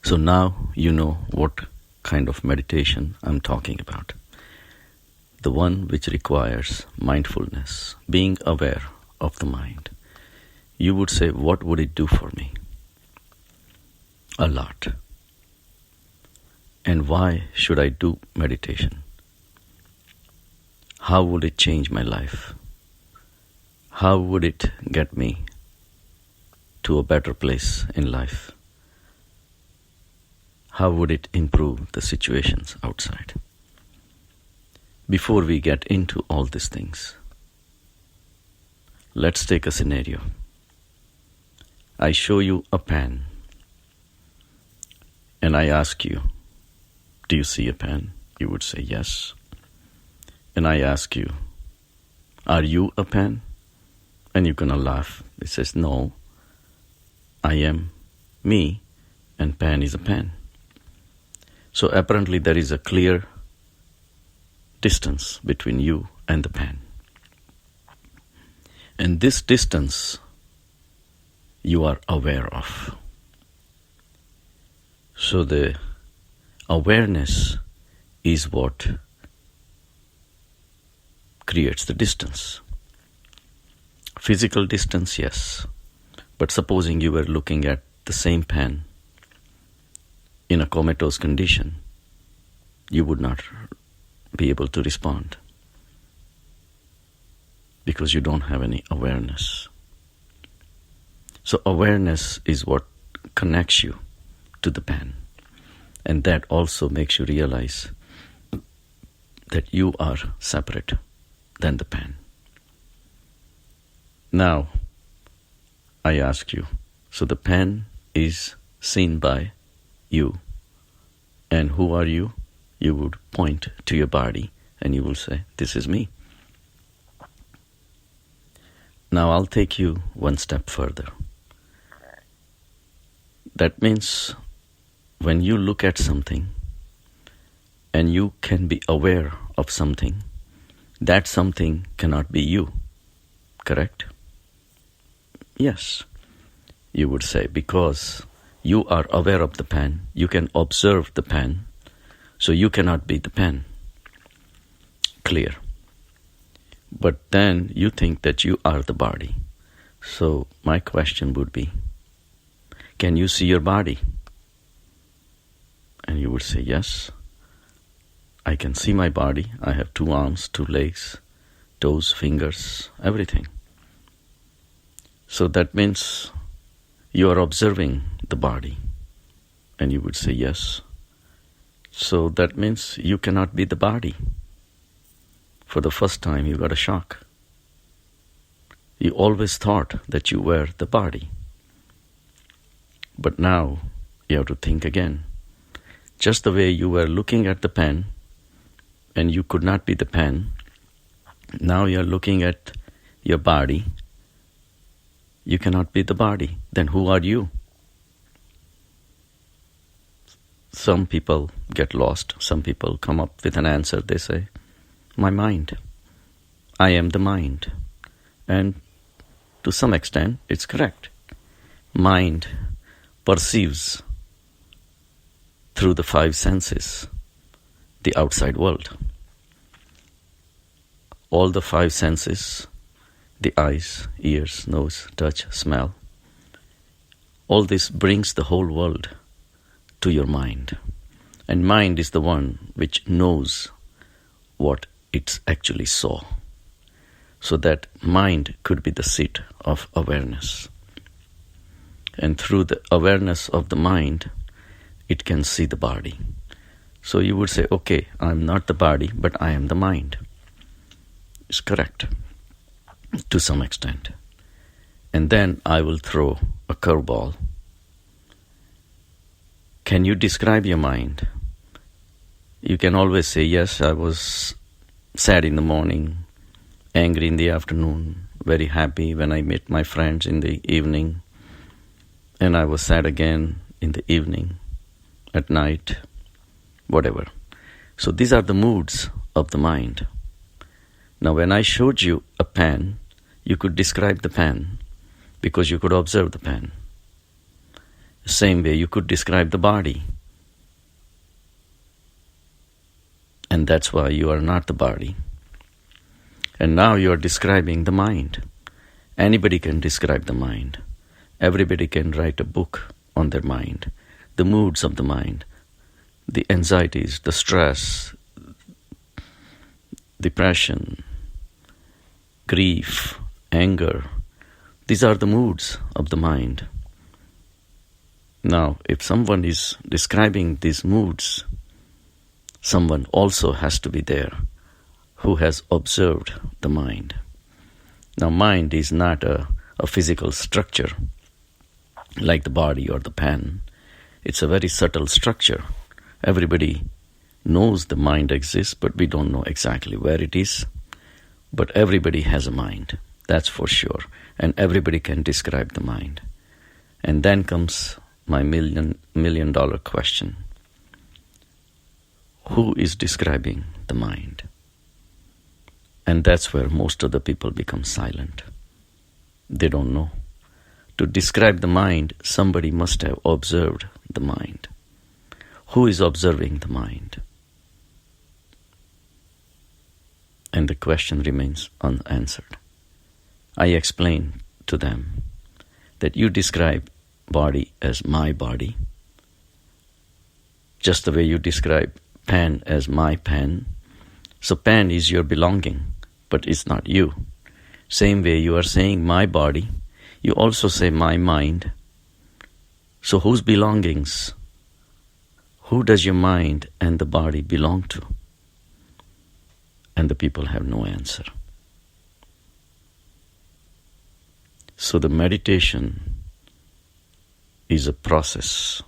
So now you know what kind of meditation I'm talking about. The one which requires mindfulness, being aware of the mind. You would say, what would it do for me? A lot. And why should I do meditation? How would it change my life? How would it get me to a better place in life? How would it improve the situations outside? Before we get into all these things, let's take a scenario. I show you a pen and I ask you, do you see a pen? You would say yes. And I ask you, are you a pen? And you're going to laugh. It says, no, I am me and pen is a pen. So apparently there is a clear distance between you and the pen. And this distance you are aware of. So the awareness is what creates the distance. Physical distance, yes. But supposing you were looking at the same pen in a comatose condition, you would not be able to respond because you don't have any awareness. So awareness is what connects you to the pen. And that also makes you realize that you are separate than the pen. Now, I ask you, so the pen is seen by you. And who are you? You would point to your body and you will say, this is me. Now I'll take you one step further. That means when you look at something and you can be aware of something, that something cannot be you, correct? Yes, you would say, because you are aware of the pen, you can observe the pen, so you cannot be the pen. Clear. But then you think that you are the body. So my question would be, can you see your body? And you would say, yes, I can see my body. I have 2 arms, 2 legs, toes, fingers, everything. So that means you are observing the body. And you would say, yes. So that means you cannot be the body. For the first time, you got a shock. You always thought that you were the body. But now you have to think again. Just the way you were looking at the pen and you could not be the pen, now you are looking at your body. You cannot be the body. Then who are you? Some people get lost. Some people come up with an answer. They say, my mind. I am the mind. And to some extent, it's correct. Mind perceives through the 5 senses the outside world. All the 5 senses, the eyes, ears, nose, touch, smell, all this brings the whole world to your mind. And mind is the one which knows what it actually saw. So that mind could be the seat of awareness. And through the awareness of the mind, it can see the body. So you would say, okay, I'm not the body, but I am the mind. It's correct to some extent. And then I will throw a curveball. Can you describe your mind? You can always say, yes, I was sad in the morning, angry in the afternoon, very happy when I met my friends in the evening, and I was sad again in the evening, at night, whatever. So these are the moods of the mind. Now when I showed you a pen, you could describe the pen because you could observe the pen. Same way you could describe the body. And that's why you are not the body. And now you are describing the mind. Anybody can describe the mind. Everybody can write a book on their mind, the moods of the mind, the anxieties, the stress, depression, grief, anger. These are the moods of the mind. Now, if someone is describing these moods, someone also has to be there who has observed the mind. Now, mind is not a physical structure like the body or the pen. It's a very subtle structure. Everybody knows the mind exists, but we don't know exactly where it is. But everybody has a mind, that's for sure. And everybody can describe the mind. And then comes my million dollar question. Who is describing the mind? And that's where most of the people become silent. They don't know. To describe the mind, somebody must have observed the mind. Who is observing the mind? And the question remains unanswered. I explain to them that you describe body as my body, just the way you describe pen as my pen. So pen is your belonging, but it's not you. Same way you are saying my body, you also say my mind. So whose belongings? Who does your mind and the body belong to? And the people have no answer. So the meditation is a process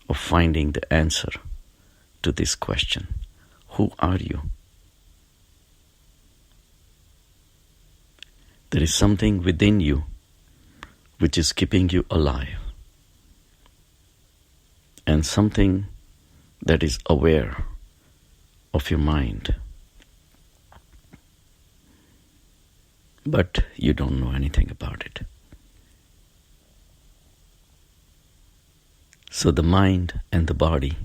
of finding the answer to this question. Who are you? There is something within you which is keeping you alive, and something that is aware of your mind. But you don't know anything about it. So the mind and the body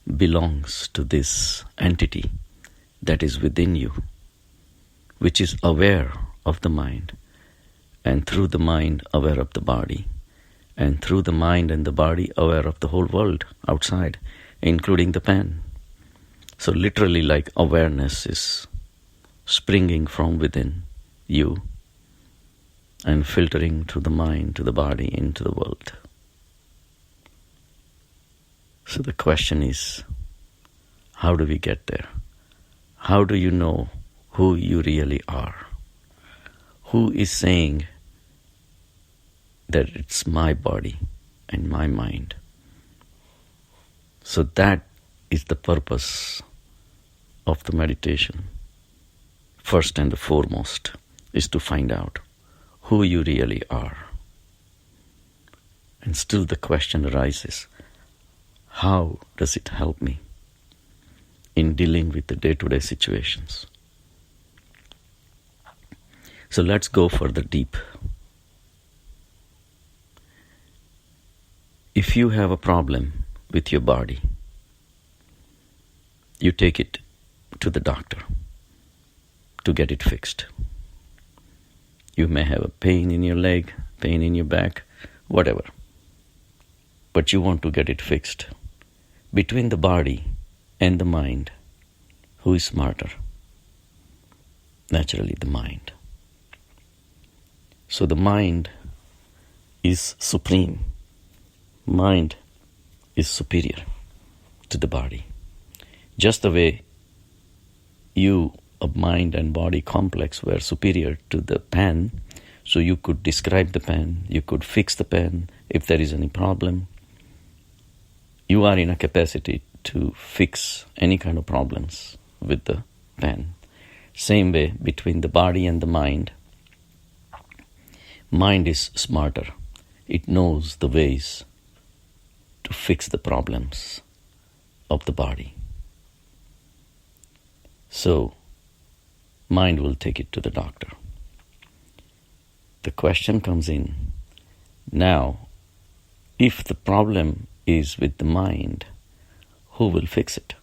belongs to this entity that is within you, which is aware of the mind, and through the mind aware of the body, and through the mind and the body aware of the whole world outside, including the pen. So literally, like awareness is springing from within you and filtering through the mind to the body into the world. So the question is, how do we get there? How do you know who you really are? Who is saying that it's my body and my mind? So that is the purpose of the meditation. First and the foremost is to find out who you really are. And still the question arises, how does it help me in dealing with the day-to-day situations? So let's go further deep. If you have a problem with your body, you take it to the doctor to get it fixed. You may have a pain in your leg, pain in your back, whatever. But you want to get it fixed. Between the body and the mind, who is smarter? Naturally, the mind. So the mind is supreme. Mind is superior to the body. Just the way you, a mind and body complex, were superior to the pen, so you could describe the pen, you could fix the pen if there is any problem. You are in a capacity to fix any kind of problems with the pen. Same way between the body and the mind. Mind is smarter. It knows the ways to fix the problems of the body. So, mind will take it to the doctor. The question comes in, now, if the problem is with the mind, who will fix it?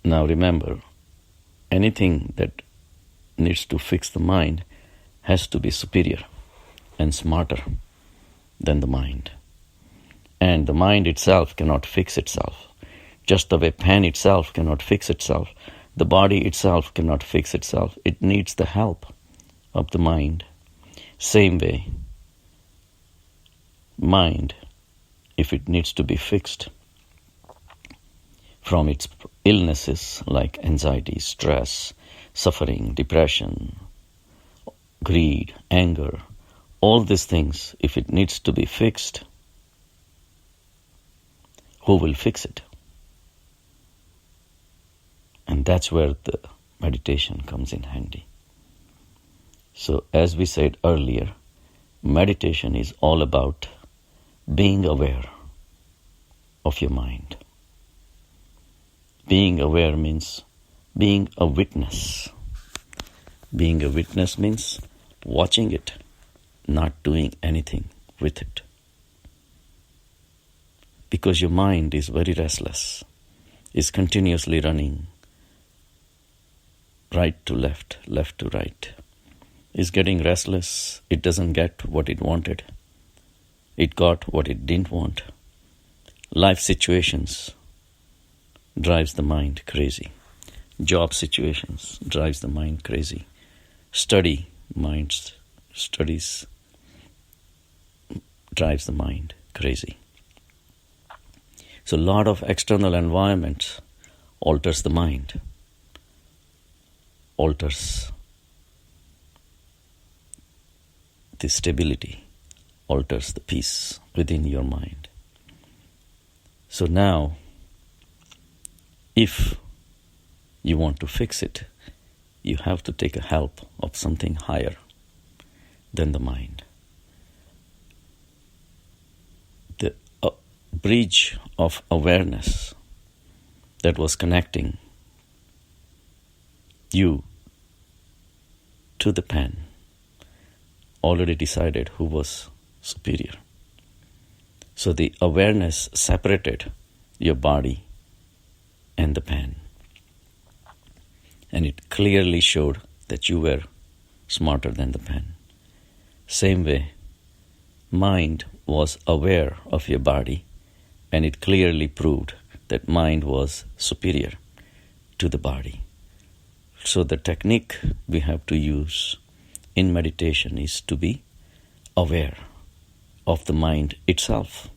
Now remember, anything that needs to fix the mind has to be superior and smarter than the mind. And the mind itself cannot fix itself. Just the way pen itself cannot fix itself, the body itself cannot fix itself. It needs the help of the mind. Same way, mind, if it needs to be fixed from its illnesses like anxiety, stress, suffering, depression, greed, anger, all these things, if it needs to be fixed, who will fix it? And that's where the meditation comes in handy. So as we said earlier, meditation is all about being aware of your mind. Being aware means being a witness. Being a witness means watching it, not doing anything with it. Because your mind is very restless, is continuously running right to left, left to right, is getting restless. It doesn't get what it wanted. It got what it didn't want. Life situations drives the mind crazy. Job situations drives the mind crazy. Studies drives the mind crazy. So a lot of external environment alters the mind, alters the stability, alters the peace within your mind. So now, if you want to fix it, you have to take a help of something higher than the mind. The bridge of awareness that was connecting you to the pen already decided who was superior. So the awareness separated your body and the pen. And it clearly showed that you were smarter than the pen. Same way, mind was aware of your body, and it clearly proved that mind was superior to the body. So the technique we have to use in meditation is to be aware of the mind itself.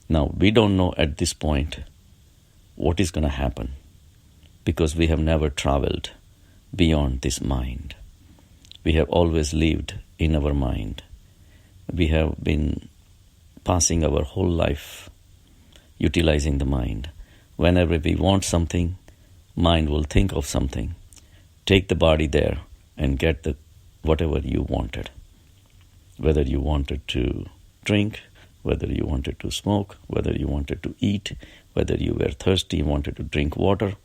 Now, we don't know at this point what is going to happen because we have never traveled beyond this mind. We have always lived in our mind. We have been passing our whole life utilizing the mind. Whenever we want something, mind will think of something, take the body there and get whatever you wanted. Whether you wanted to drink, whether you wanted to smoke, whether you wanted to eat, whether you were thirsty, wanted to drink water.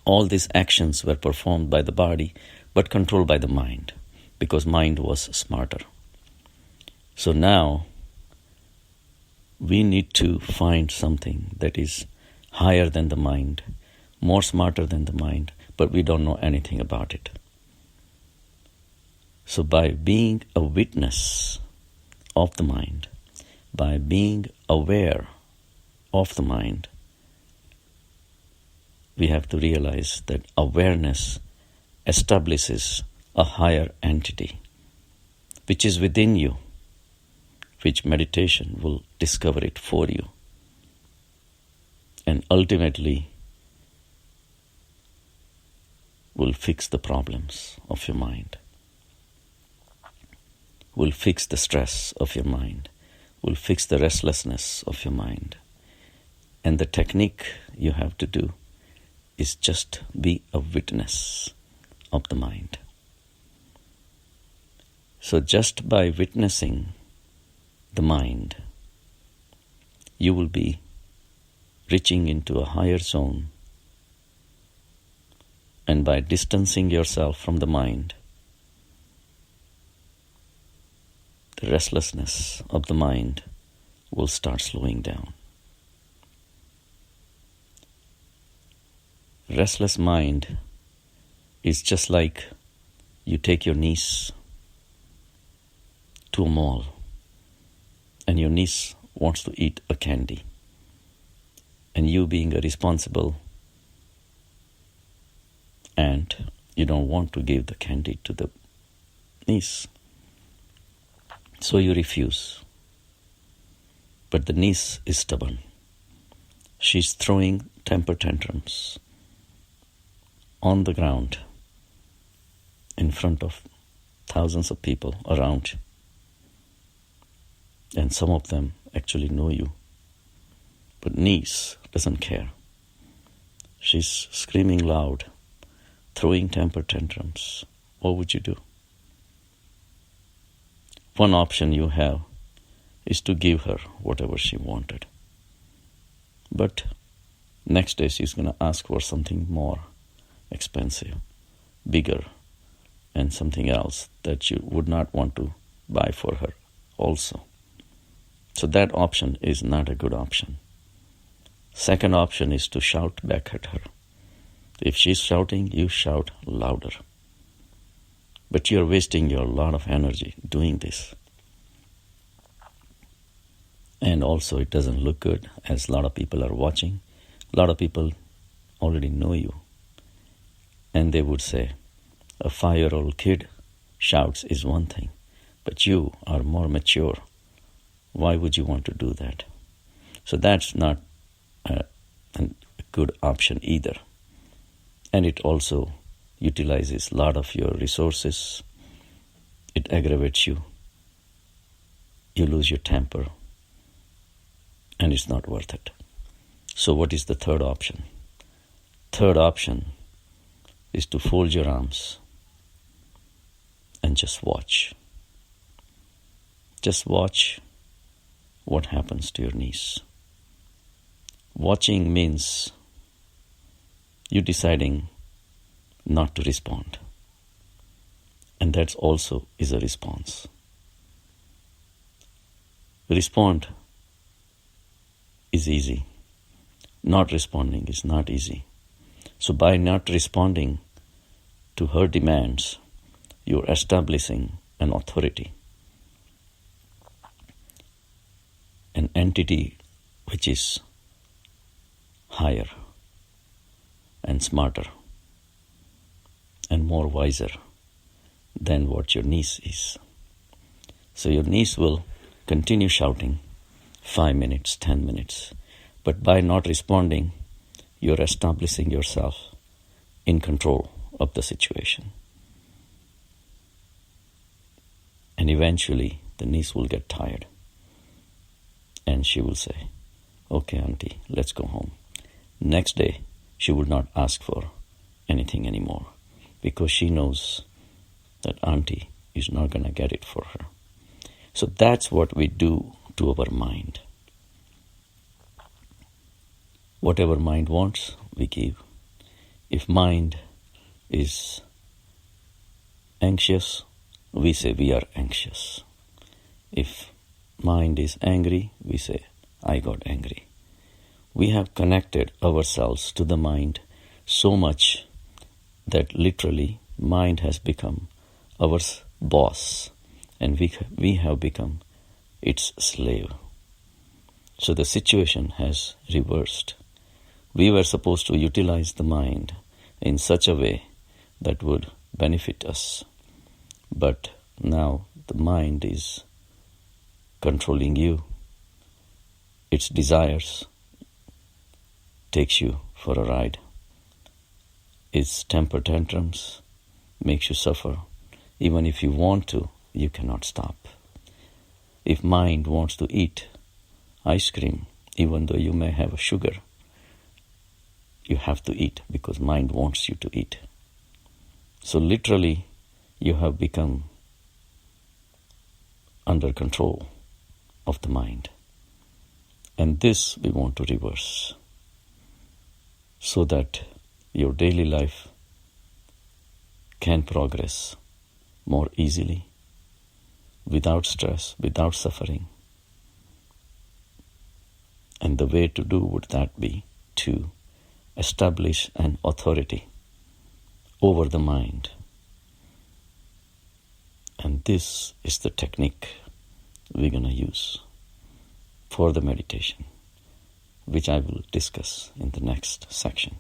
All these actions were performed by the body, but controlled by the mind, because mind was smarter. So now, we need to find something that is higher than the mind, more smarter than the mind, but we don't know anything about it. So by being a witness of the mind, by being aware of the mind, we have to realize that awareness establishes a higher entity which is within you, which meditation will discover it for you. And ultimately will fix the problems of your mind, will fix the stress of your mind, will fix the restlessness of your mind. And the technique you have to do is just be a witness of the mind. So just by witnessing the mind, you will be reaching into a higher zone. And by distancing yourself from the mind, the restlessness of the mind will start slowing down. Restless mind is just like you take your niece to a mall and your niece wants to eat a candy, and you, being a responsible aunt, you don't want to give the candy to the niece, so you refuse. But the niece is stubborn. She's throwing temper tantrums on the ground in front of thousands of people around, and some of them actually know you. But niece doesn't care. She's screaming loud, throwing temper tantrums. What would you do? One option you have is to give her whatever she wanted. But next day she's going to ask for something more expensive, bigger, and something else that you would not want to buy for her also. So that option is not a good option. Second option is to shout back at her. If she's shouting, you shout louder. But you're wasting your lot of energy doing this. And also it doesn't look good, as a lot of people are watching. A lot of people already know you. And they would say, a 5-year-old kid shouts is one thing, but you are more mature. Why would you want to do that? So that's not a good option either. And it also utilizes a lot of your resources. It aggravates you. You lose your temper. And it's not worth it. So what is the third option? Third option is to fold your arms and just watch. Just watch what happens to your niece. Watching means you deciding not to respond. And that also is a response. Respond is easy. Not responding is not easy. So by not responding to her demands, you're establishing an authority, an entity which is higher and smarter and more wiser than what your niece is. So your niece will continue shouting 5 minutes, 10 minutes. But by not responding, you're establishing yourself in control of the situation. And eventually, the niece will get tired. And she will say, okay, auntie, let's go home. Next day, she would not ask for anything anymore, because she knows that auntie is not going to get it for her. So that's what we do to our mind. Whatever mind wants, we give. If mind is anxious, we say we are anxious. If mind is angry, we say, I got angry. We have connected ourselves to the mind so much that literally mind has become our boss, and we have become its slave. So the situation has reversed. We were supposed to utilize the mind in such a way that would benefit us. But now the mind is controlling you. Its desires takes you for a ride. Its temper tantrums makes you suffer. Even if you want to, you cannot stop. If mind wants to eat ice cream, even though you may have a sugar, you have to eat because mind wants you to eat. So literally, you have become under control of the mind. And this we want to reverse, so that your daily life can progress more easily, without stress, without suffering. And the way to do would that be to establish an authority over the mind. And this is the technique we're going to use for the meditation, which I will discuss in the next section.